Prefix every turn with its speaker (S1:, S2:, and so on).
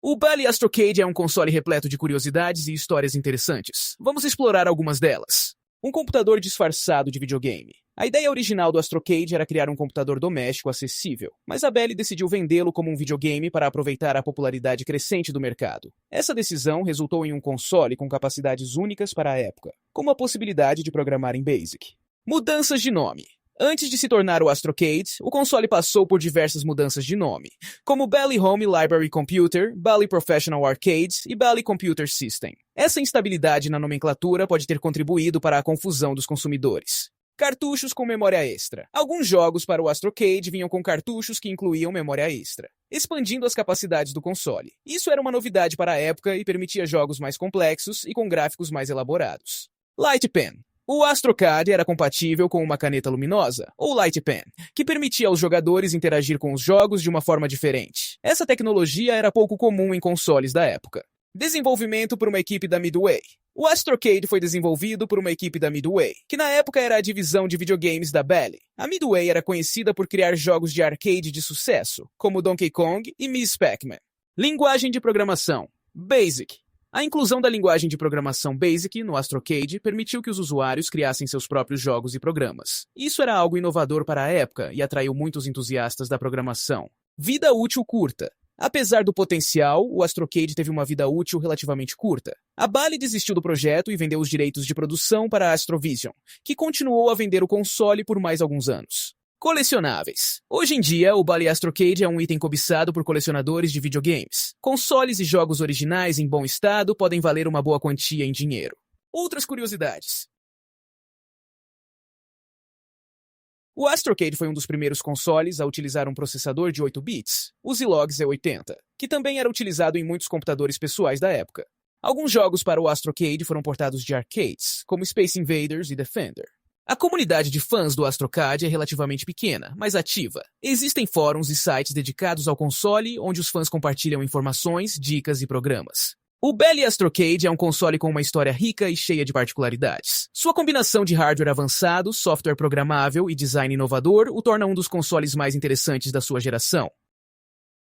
S1: O Bally Astrocade é um console repleto de curiosidades e histórias interessantes. Vamos explorar algumas delas. Um computador disfarçado de videogame. A ideia original do Astrocade era criar um computador doméstico acessível, mas a Bally decidiu vendê-lo como um videogame para aproveitar a popularidade crescente do mercado. Essa decisão resultou em um console com capacidades únicas para a época, como a possibilidade de programar em BASIC. Mudanças de nome. Antes de se tornar o Astrocade, o console passou por diversas mudanças de nome, como Bally Home Library Computer, Bally Professional Arcade e Bally Computer System. Essa instabilidade na nomenclatura pode ter contribuído para a confusão dos consumidores. Cartuchos com memória extra. Alguns jogos para o Astrocade vinham com cartuchos que incluíam memória extra, expandindo as capacidades do console. Isso era uma novidade para a época e permitia jogos mais complexos e com gráficos mais elaborados. Light Pen. O Astrocade era compatível com uma caneta luminosa, ou Light Pen, que permitia aos jogadores interagir com os jogos de uma forma diferente. Essa tecnologia era pouco comum em consoles da época. Desenvolvimento por uma equipe da Midway. O Astrocade foi desenvolvido por uma equipe da Midway, que na época era a divisão de videogames da Bally. A Midway era conhecida por criar jogos de arcade de sucesso, como Donkey Kong e Ms. Pac-Man. Linguagem de programação. BASIC. A inclusão da linguagem de programação BASIC no Astrocade permitiu que os usuários criassem seus próprios jogos e programas. Isso era algo inovador para a época e atraiu muitos entusiastas da programação. Vida útil curta. Apesar do potencial, o Astrocade teve uma vida útil relativamente curta. A Bally desistiu do projeto e vendeu os direitos de produção para a Astrovision, que continuou a vender o console por mais alguns anos. Colecionáveis. Hoje em dia, o Bally Astrocade é um item cobiçado por colecionadores de videogames. Consoles e jogos originais em bom estado podem valer uma boa quantia em dinheiro. Outras curiosidades. O Astrocade foi um dos primeiros consoles a utilizar um processador de 8 bits, o Zilog Z80, que também era utilizado em muitos computadores pessoais da época. Alguns jogos para o Astrocade foram portados de arcades, como Space Invaders e Defender. A comunidade de fãs do Astrocade é relativamente pequena, mas ativa. Existem fóruns e sites dedicados ao console, onde os fãs compartilham informações, dicas e programas. O Bally Astrocade é um console com uma história rica e cheia de particularidades. Sua combinação de hardware avançado, software programável e design inovador o torna um dos consoles mais interessantes da sua geração.